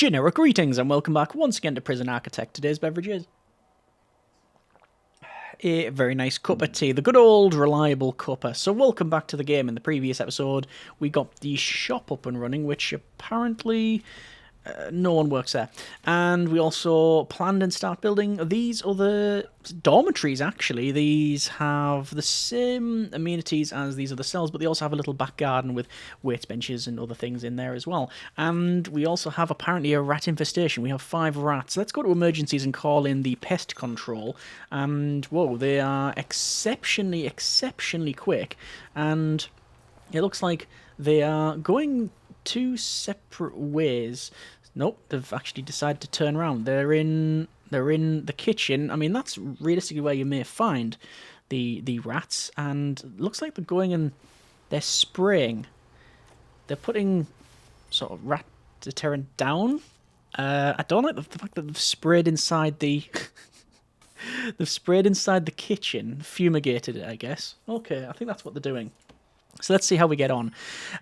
Generic greetings and welcome back once again to Prison Architect. Today's beverage is a very nice cup of tea, the good old reliable cuppa. So welcome back to the game. In the previous episode we got the shop up and running, which apparently no one works there, and we also planned and start building these other dormitories. Actually, these have the same amenities as these other cells, but they also have a little back garden with weights benches and other things in there as well. And we also have apparently a rat infestation. We have 5 rats. Let's go to emergencies and call in the pest control. And whoa, they are exceptionally quick, and it looks like they are going 2 separate ways. Nope, they've actually decided to turn around. They're in the kitchen. I mean, that's realistically where you may find the rats, and looks like they're going and they're spraying. They're putting sort of rat deterrent down. I don't like the fact that they've sprayed inside the they've sprayed inside the kitchen, fumigated it, I guess. Okay, I think that's what they're doing. So let's see how we get on.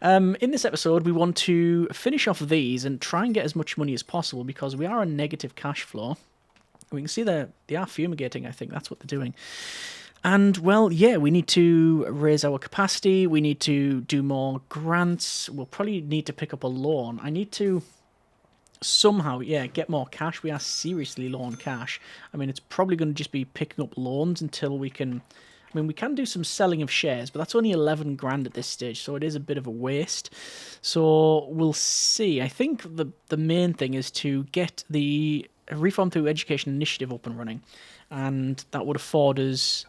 In this episode, we want to finish off these and try and get as much money as possible because we are on negative cash flow. We can see they are fumigating, I think. That's what they're doing. And, well, yeah, we need to raise our capacity. We need to do more grants. We'll probably need to pick up a loan. I need to somehow, get more cash. We are seriously low on cash. I mean, it's probably going to just be picking up loans until we can... I mean, we can do some selling of shares, but that's only 11 grand at this stage, so it is a bit of a waste. So we'll see. I think the main thing is to get the Reform Through Education initiative up and running, and that would afford us...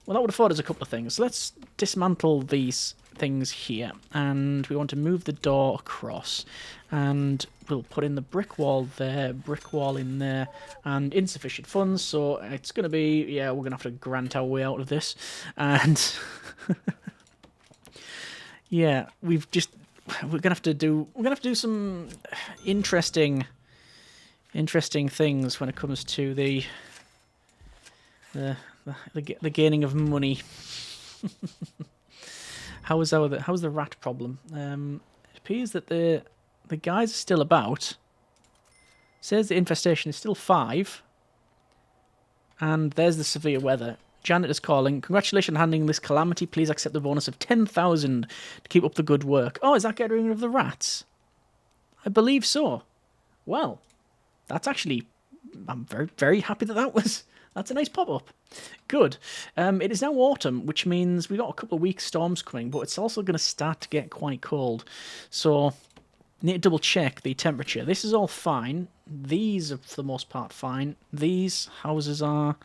Well, that would afford us a couple of things. So let's dismantle these things here, and we want to move the door across, and we'll put in the brick wall there, brick wall in there, and insufficient funds, so it's going to be, we're going to have to grant our way out of this, and we're going to have to do some interesting things when it comes to the gaining of money. How's the rat problem? It appears that the guys are still about. Says the infestation is still 5. And there's the severe weather. Janet is calling. Congratulations on handling this calamity. Please accept the bonus of 10,000 to keep up the good work. Oh, is that getting rid of the rats? I believe so. Well, that's actually... I'm very, very happy that's a nice pop-up. Good. It is now autumn, which means we've got a couple of weak storms coming, but it's also going to start to get quite cold. So, need to double-check the temperature. This is all fine. These are, for the most part, fine. These houses are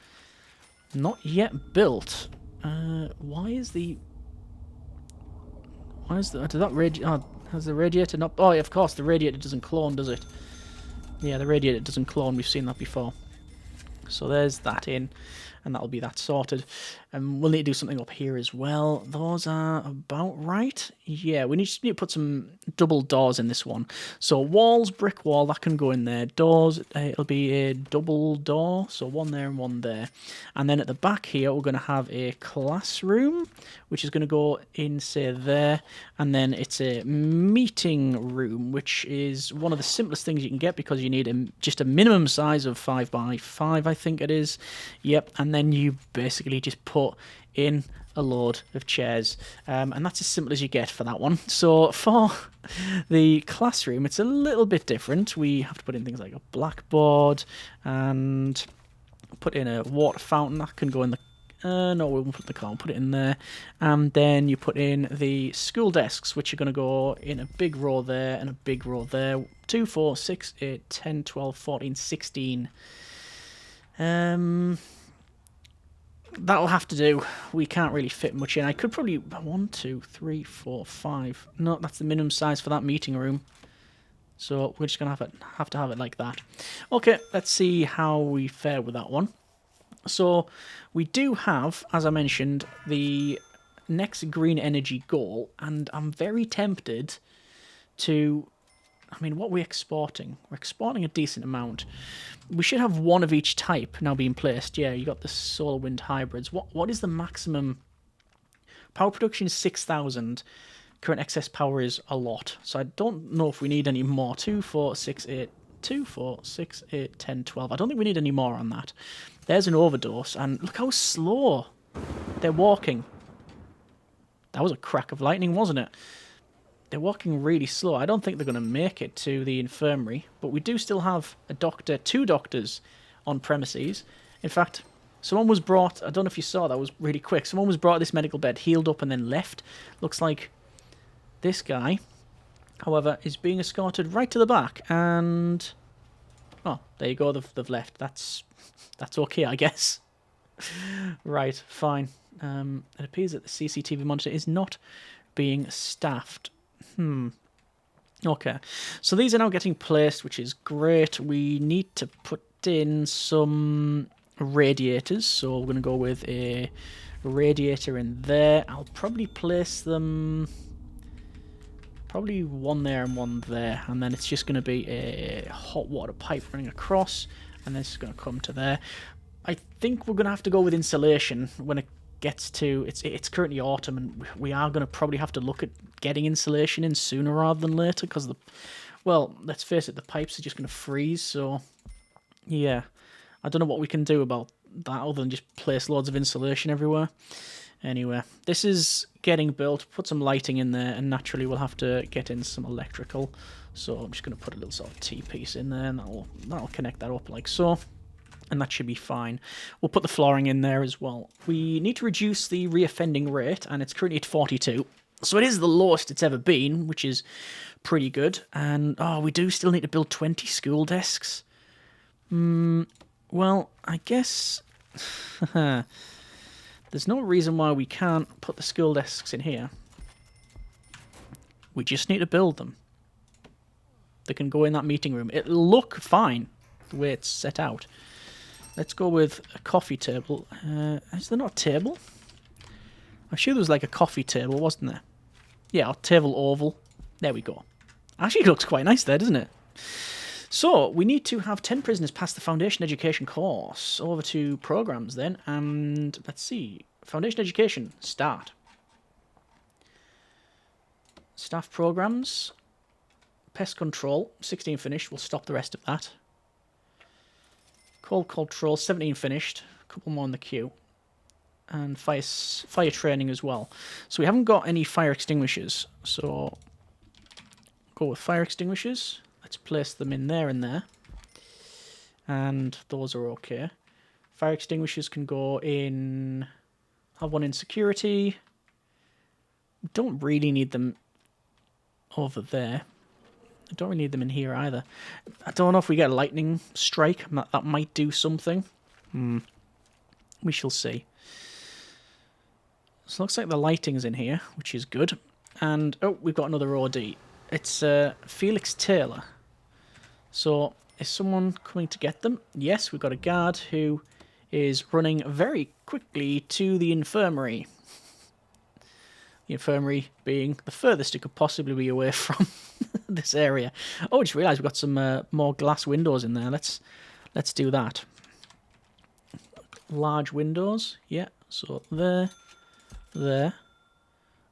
not yet built. Has the radiator not... Oh, yeah, of course, the radiator doesn't clone, does it? Yeah, the radiator doesn't clone. We've seen that before. So there's that in, and that'll be that sorted. And we'll need to do something up here as well. Those are about right. Yeah, we just need to put some double doors in this one. So walls, brick wall, that can go in there. Doors, it'll be a double door, so one there and one there. And then at the back here, we're going to have a classroom, which is going to go in, say, there. And then it's a meeting room, which is one of the simplest things you can get because you need just a minimum size of 5 by 5, I think it is. Yep, and then you basically just put in a load of chairs, and that's as simple as you get for that one. So for the classroom, it's a little bit different. We have to put in things like a blackboard and put in a water fountain. That can go in the no, we won't put the car, we'll put it in there. And then you put in the school desks, which are going to go in a big row there and a big row there. 2, 4, 6, 8, 10, 12, 14, 16. That'll have to do. We can't really fit much in. I could probably... 1, 2, 3, 4, 5. No, that's the minimum size for that meeting room. So we're just going to have to have it like that. Okay, let's see how we fare with that one. So we do have, as I mentioned, the next green energy goal. And I'm very tempted to... I mean, what are we exporting? We're exporting a decent amount. We should have one of each type now being placed. Yeah, you got the solar wind hybrids. What is the maximum? Power production is 6,000. Current excess power is a lot. So I don't know if we need any more. 2, 4, 6, 8, 2, 4, 6, 8, 10, 12. I don't think we need any more on that. There's an overdose, and look how slow they're walking. That was a crack of lightning, wasn't it? They're walking really slow. I don't think they're going to make it to the infirmary, but we do still have a doctor, 2 doctors on premises. In fact, someone was brought, I don't know if you saw, that was really quick. Someone was brought to this medical bed, healed up, and then left. Looks like this guy, however, is being escorted right to the back, and oh, there you go, they've left. That's okay, I guess. Right, fine. It appears that the CCTV monitor is not being staffed. Okay, so these are now getting placed, which is great. We need to put in some radiators, so we're going to go with a radiator in there. I'll probably place them... probably one there and one there, and then it's just going to be a hot water pipe running across, and this is going to come to there. I think we're going to have to go with insulation when it gets to... It's currently autumn, and we are going to probably have to look at getting insulation in sooner rather than later, because well, let's face it, the pipes are just going to freeze, so yeah. I don't know what we can do about that other than just place loads of insulation everywhere. Anyway, this is getting built. Put some lighting in there, and naturally we'll have to get in some electrical. So I'm just going to put a little sort of T-piece in there, and that'll connect that up like so. And that should be fine. We'll put the flooring in there as well. We need to reduce the reoffending rate, and it's currently at 42. So it is the lowest it's ever been, which is pretty good. And, oh, we do still need to build 20 school desks. Well, I guess... there's no reason why we can't put the school desks in here. We just need to build them. They can go in that meeting room. It'll look fine the way it's set out. Let's go with a coffee table. Is there not a table? I'm sure there was like a coffee table, wasn't there? Yeah, a table oval. There we go. Actually, it looks quite nice there, doesn't it? So, we need to have 10 prisoners pass the Foundation Education course. Over to programs then, and let's see. Foundation Education, start. Staff programs. Pest control, 16 finished. We'll stop the rest of that. Cold control, 17 finished. A couple more in the queue. And fire training as well. So we haven't got any fire extinguishers. So, go with fire extinguishers. Let's place them in there and there. And those are okay. Fire extinguishers can go in... have one in security. Don't really need them over there. I don't really need them in here either. I don't know if we get a lightning strike. That might do something. We shall see. So it looks like the lighting's in here, which is good. And, oh, we've got another OD. It's Felix Taylor. So, is someone coming to get them? Yes, we've got a guard who is running very quickly to the infirmary. The infirmary being the furthest it could possibly be away from this area. Oh, I just realised we've got some more glass windows in there. Let's do that. Large windows. Yeah, so there.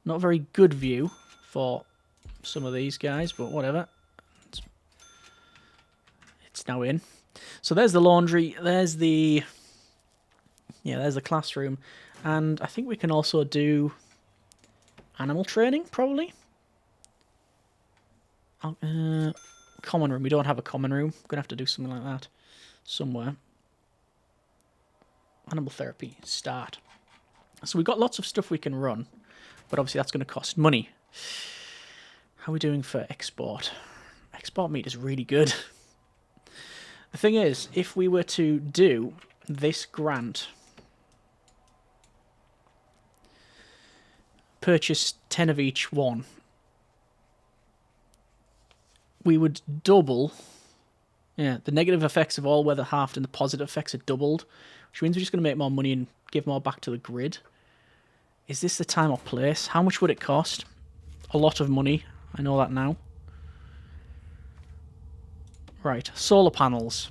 Not a very good view for some of these guys, but whatever. It's now in. So there's the laundry. There's the... yeah, there's the classroom. And I think we can also do... animal training, probably? Common room. We don't have a common room. We're going to have to do something like that somewhere. Animal therapy. Start. So we've got lots of stuff we can run, but obviously that's going to cost money. How are we doing for export? Export meat is really good. The thing is, if we were to do this grant... purchase 10 of each one, we would double, yeah, the negative effects of all weather halved and the positive effects are doubled, which means we're just going to make more money and give more back to the grid. Is this the time or place? How much would it cost? A lot of money, I know that now. Right, solar panels.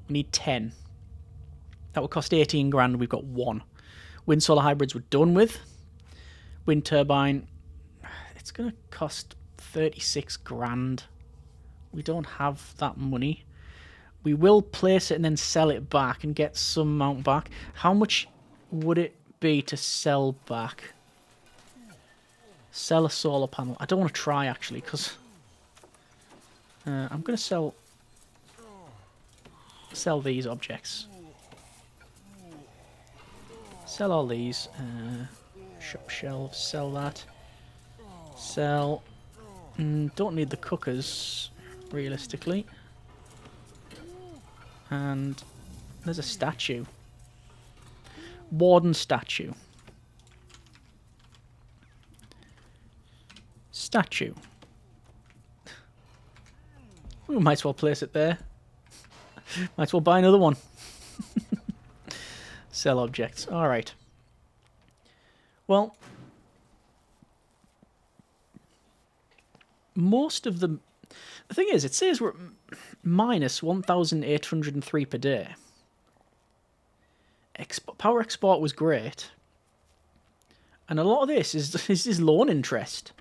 We need 10. That would cost 18 grand, we've got 1. Wind solar hybrids we're done with. Wind turbine, it's going to cost 36 grand. We don't have that money. We will place it and then sell it back and get some amount back. How much would it be to sell back? Sell a solar panel. I don't want to try, actually, because I'm going to sell these objects. Sell all these. Shop shelves. Sell that. Sell. Don't need the cookers, realistically. And there's a statue. Warden statue. Statue. We might as well place it there. Might as well buy another one. Sell objects. Alright. Well, most of them... The thing is, it says we're minus 1,803 per day. Power export was great. And a lot of this is loan interest.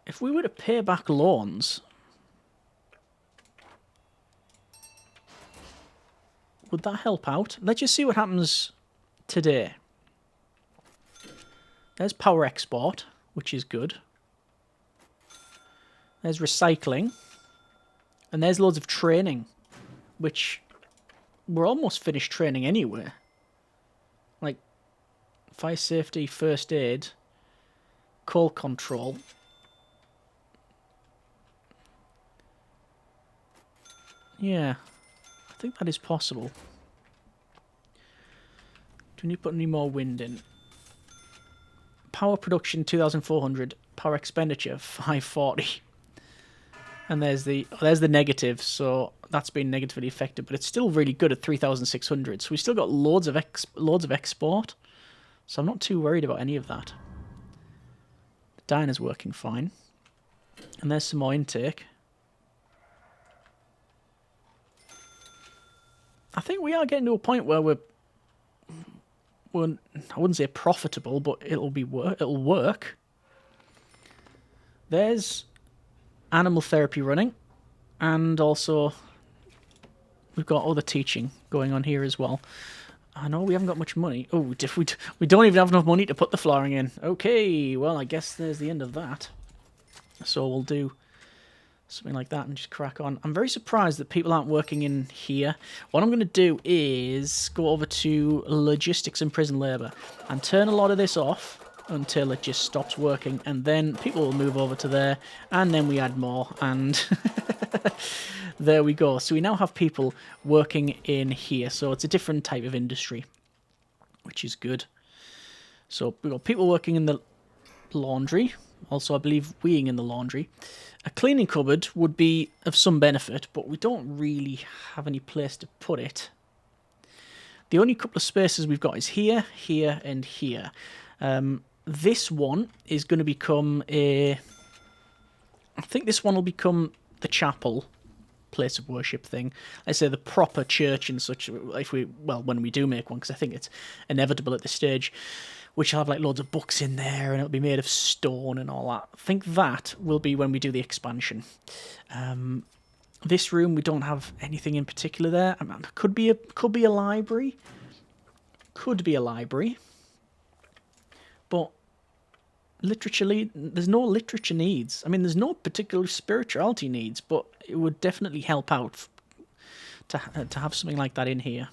If we were to pay back loans, would that help out? Let's just see what happens today. There's power export, which is good. There's recycling. And there's loads of training, which we're almost finished training anyway. Like fire safety, first aid, coal control. Yeah, I think that is possible. Do we need to put any more wind in? Power production 2,400, power expenditure 540. And there's the negative, so that's been negatively affected, but it's still really good at 3,600. So we've still got loads of export. So I'm not too worried about any of that. The diner's working fine. And there's some more intake. I think we are getting to a point where we're I wouldn't say profitable, but it'll work. There's animal therapy running, and also we've got other teaching going on here as well. I know we haven't got much money. Oh, we don't even have enough money to put the flooring in. Okay, well, I guess there's the end of that. So we'll do something like that and just crack on. I'm very surprised that people aren't working in here. What I'm going to do is go over to logistics and prison labour and turn a lot of this off until it just stops working, and then people will move over to there, and then we add more, and there we go. So we now have people working in here, so it's a different type of industry, which is good. So we've got people working in the laundry, also I believe weeing in the laundry. A cleaning cupboard would be of some benefit, but we don't really have any place to put it. The only couple of spaces we've got is here, here, and here. This one is going to become I think this one will become the chapel, place of worship thing. I say the proper church and such, when we do make one, because I think it's inevitable at this stage, which will have like loads of books in there, and it'll be made of stone and all that. I think that will be when we do the expansion. This room, we don't have anything in particular there. I mean, could be a library. Could be a library. But literaturely, there's no literature needs. I mean, there's no particular spirituality needs, but it would definitely help out to have something like that in here.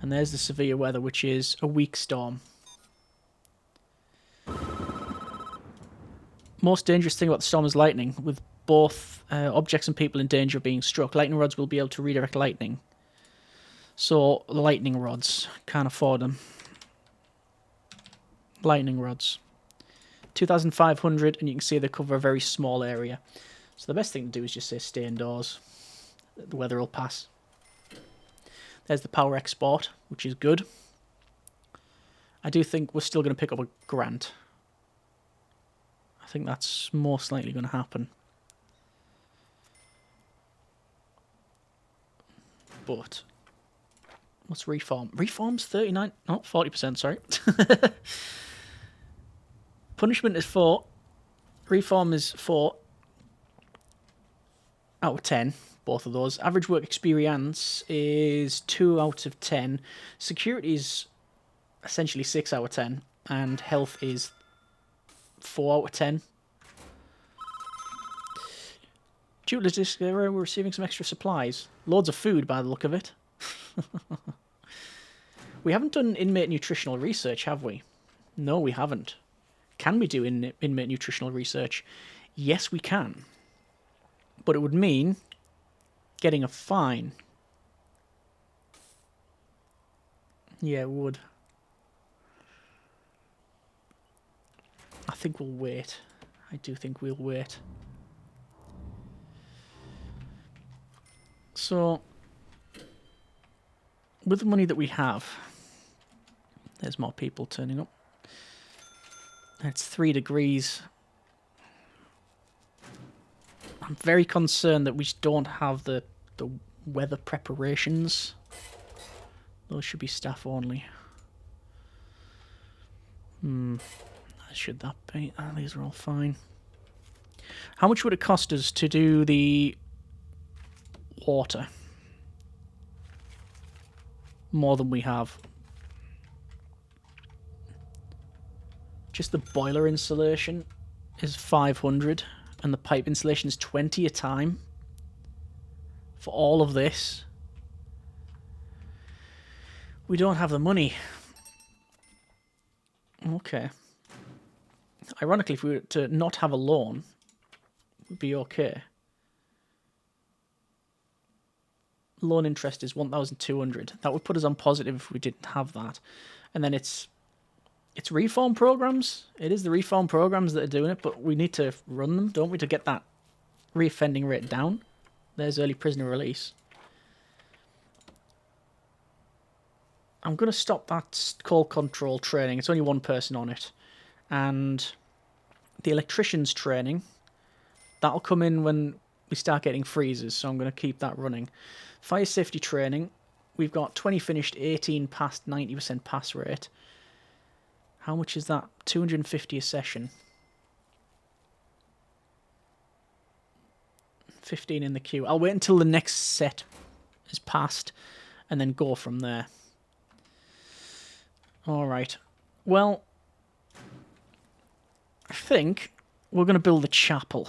And there's the severe weather, which is a weak storm. Most dangerous thing about the storm is lightning, with both objects and people in danger of being struck. Lightning rods will be able to redirect lightning. So, lightning rods. Can't afford them. Lightning rods. 2,500, and you can see they cover a very small area. So the best thing to do is just say stay indoors. The weather will pass. There's the power export, which is good. I do think we're still going to pick up a grant. I think that's most likely going to happen. But what's reform? Reform's 39, not 40%, sorry. Punishment is 4. Reform is 4 out of 10, both of those. Average work experience is 2 out of 10. Security is essentially 6 out of 10. And health is 4 out of 10. Due to this error, we're receiving some extra supplies. Loads of food by the look of it. We haven't done inmate nutritional research, have we? No, we haven't. Can we do inmate nutritional research? Yes, we can. But it would mean getting a fine. Yeah, it would. I think we'll wait. I do think we'll wait. So, with the money that we have, there's more people turning up. It's 3 degrees. I'm very concerned that we just don't have the weather preparations. Those should be staff only. Should that be? Oh, these are all fine. How much would it cost us to do the water? More than we have. Just the boiler installation is 500 and the pipe installation is 20 a time for all of this. We don't have the money. Okay. Ironically, if we were to not have a loan, it would be okay. Loan interest is 1,200. That would put us on positive if we didn't have that. And then it's reform programs. It is the reform programs that are doing it, but we need to run them, don't we, to get that reoffending rate down. There's early prisoner release. I'm going to stop that call control training. It's only one person on it. And the electrician's training, that'll come in when we start getting freezes, so I'm going to keep that running. Fire safety training, we've got 20 finished, 18 passed, 90% pass rate. How much is that? 250 a session. 15 in the queue. I'll wait until the next set is passed and then go from there. Alright. Well, I think we're going to build a chapel.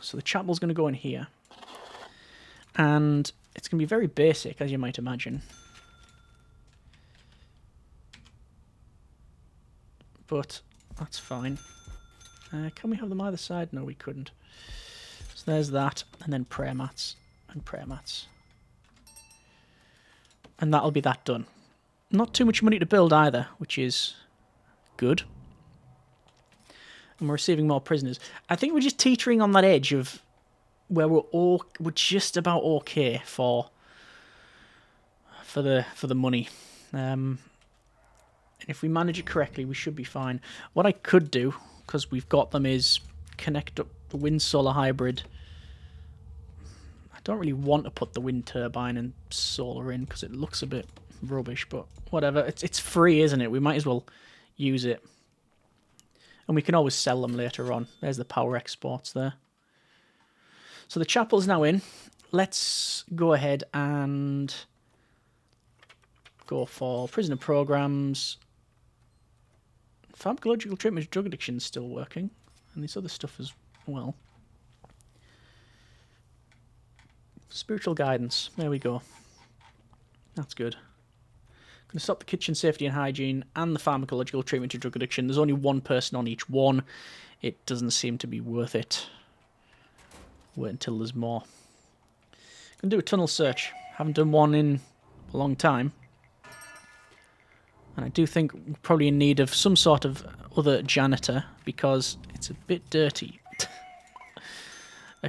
So the chapel's going to go in here. And it's going to be very basic, as you might imagine. But that's fine. Can we have them either side? No, we couldn't. So there's that, and then prayer mats, and prayer mats. And that'll be that done. Not too much money to build either, which is good. And we're receiving more prisoners. I think we're just teetering on that edge of where we're just about okay for the money. And if we manage it correctly, we should be fine. What I could do, because we've got them, is connect up the wind solar hybrid. I don't really want to put the wind turbine and solar in because it looks a bit rubbish, but whatever. It's free, isn't it? We might as well use it. And we can always sell them later on. There's the power exports there. So the chapel's now in. Let's go ahead and go for prisoner programs. Pharmacological treatment of drug addiction is still working. And this other stuff as well. Spiritual guidance. There we go. That's good. Going to stop the kitchen safety and hygiene and the pharmacological treatment of drug addiction. There's only one person on each one. It doesn't seem to be worth it. Wait until there's more. Going to do a tunnel search. Haven't done one in a long time. And I do think we're probably in need of some sort of other janitor because it's a bit dirty.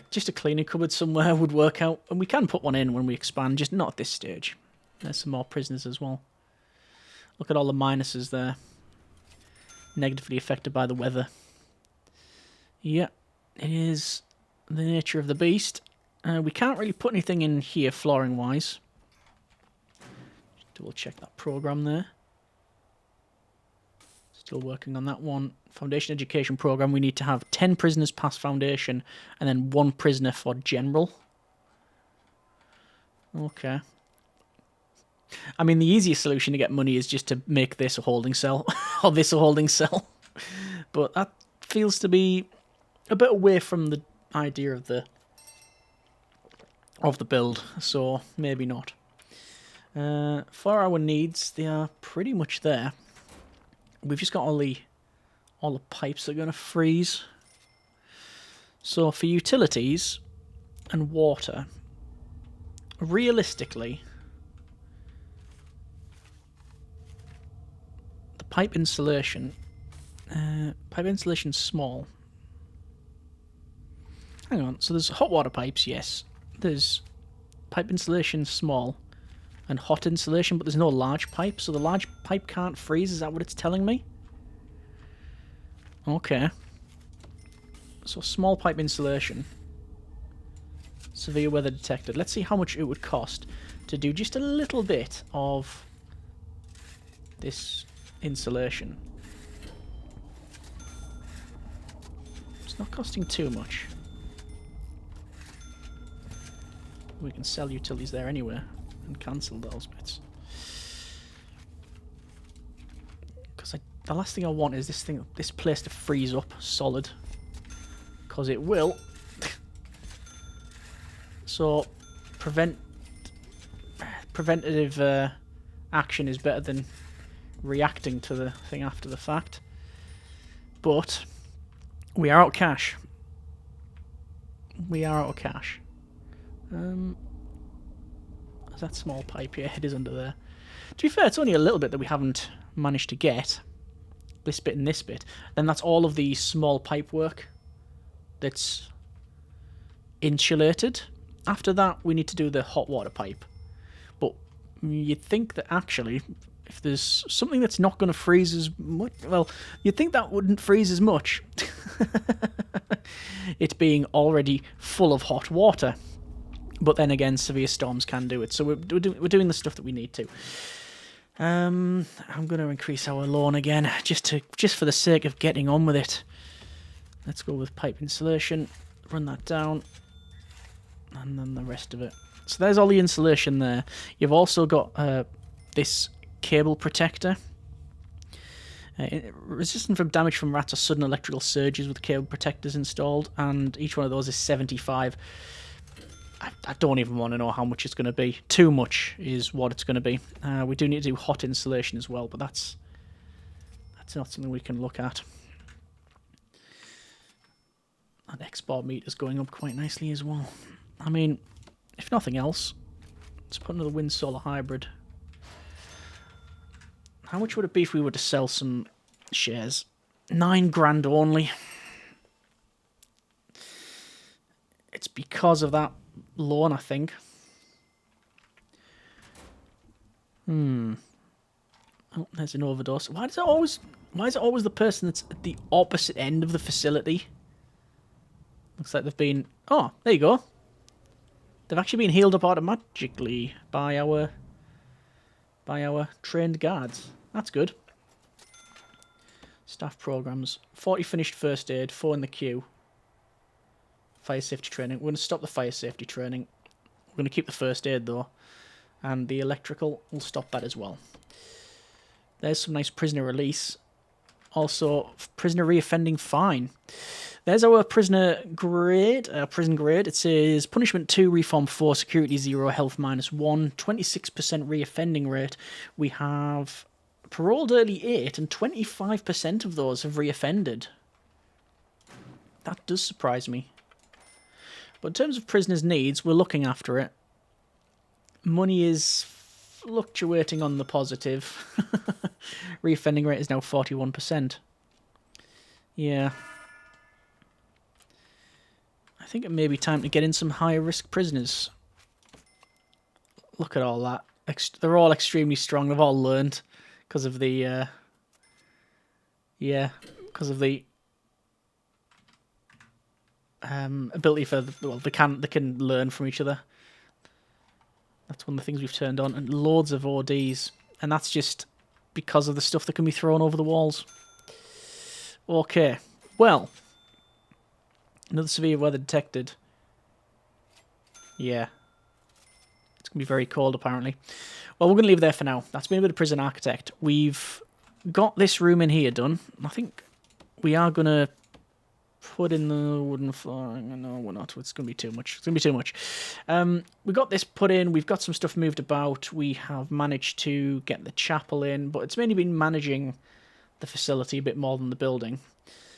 Just a cleaning cupboard somewhere would work out. And we can put one in when we expand, just not at this stage. There's some more prisoners as well. Look at all the minuses there. Negatively affected by the weather. Yeah, it is the nature of the beast. We can't really put anything in here flooring-wise. Just double check that program there. Still working on that one. Foundation education program. We need to have 10 prisoners pass foundation and then 1 prisoner for general. Okay. I mean, the easiest solution to get money is just to make this a holding cell. Or this a holding cell. But that feels to be a bit away from the idea of the build. So, maybe not. For our needs, they are pretty much there. We've just got all the pipes that are going to freeze. So for utilities and water, realistically, the pipe insulation small. Hang on, so there's hot water pipes, yes. There's pipe insulation small and hot insulation, but there's no large pipe, so the large pipe can't freeze. Is that what it's telling me? Okay. So small pipe insulation. Severe weather detected. Let's see how much it would cost to do just a little bit of this insulation. It's not costing too much. We can sell utilities there anyway and cancel those bits. Because the last thing I want is this place to freeze up solid. Because it will. So preventative action is better than reacting to the thing after the fact. But we are out of cash. We are out of cash. Is that small pipe? Yeah, it is under there. To be fair, it's only a little bit that we haven't managed to get. This bit and this bit. Then that's all of the small pipe work that's insulated. After that, we need to do the hot water pipe. But you'd think that actually, if there's something that's not going to freeze as much, well, you'd think that wouldn't freeze as much. It being already full of hot water. But then again, severe storms can do it. So we're doing the stuff that we need to. I'm going to increase our loan again, just for the sake of getting on with it. Let's go with pipe insulation. Run that down. And then the rest of it. So there's all the insulation there. You've also got this cable protector. Resistant from damage from rats or sudden electrical surges with cable protectors installed. And each one of those is 75. I don't even want to know how much it's going to be. Too much is what it's going to be. We do need to do hot insulation as well, but that's not something we can look at. That export meter's going up quite nicely as well. I mean, if nothing else, let's put another wind solar hybrid. How much would it be if we were to sell some shares? 9 grand only. It's because of that loan, I think. Oh, there's an overdose. Why is it always the person that's at the opposite end of the facility? Looks like they've been... Oh, there you go. They've actually been healed up automatically by our trained guards. That's good. Staff programs. 40 finished first aid, 4 in the queue. Fire safety training. We're going to stop the fire safety training. We're going to keep the first aid though. And the electrical, we'll stop that as well. There's some nice prisoner release. Also, prisoner reoffending fine. There's our prisoner grade, prison grade. It says punishment 2, reform 4, security 0, health -1, 26% reoffending rate. We have paroled early 8, and 25% of those have reoffended. That does surprise me. But in terms of prisoners' needs, we're looking after it. Money is fluctuating on the positive. Reoffending rate is now 41%. Yeah. I think it may be time to get in some higher risk prisoners. Look at all that. They're all extremely strong. They've all learned because of the... because of the... ability for they can learn from each other. That's one of the things we've turned on, and loads of ODs, and that's just because of the stuff that can be thrown over the walls. Okay, well, another severe weather detected. Yeah, it's going to be very cold, apparently. Well, we're going to leave it there for now. That's been a bit of Prison Architect. We've got this room in here done. I think we are going to put in the wooden flooring. No, we're not. It's going to be too much. It's going to be too much. We got this put in. We've got some stuff moved about. We have managed to get the chapel in, but it's mainly been managing the facility a bit more than the building.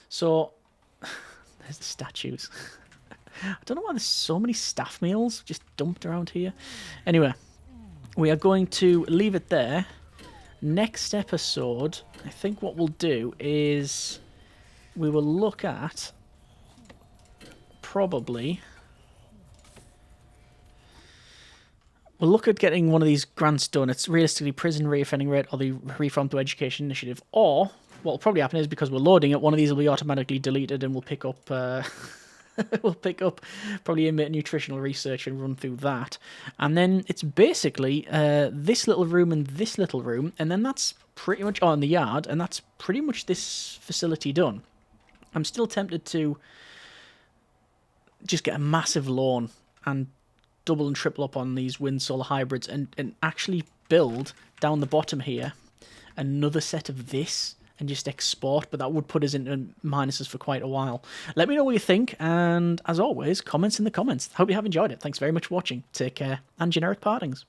So, there's the statues. I don't know why there's so many staff meals just dumped around here. Anyway, we are going to leave it there. Next episode, I think what we'll do is we will look at probably... We'll look at getting one of these grants done. It's realistically prison reoffending rate or the Reform to Education initiative. Or what will probably happen is because we're loading it, one of these will be automatically deleted and we'll pick up... we'll pick up probably inmate nutritional research and run through that. And then it's basically this little room and this little room. And then that's pretty much... Oh, in the yard. And that's pretty much this facility done. I'm still tempted to just get a massive lawn and double and triple up on these wind solar hybrids and actually build down the bottom here another set of this and just export, but that would put us into minuses for quite a while. Let me know what you think, and as always, comments in the comments. Hope you have enjoyed it. Thanks very much for watching. Take care, and generic partings.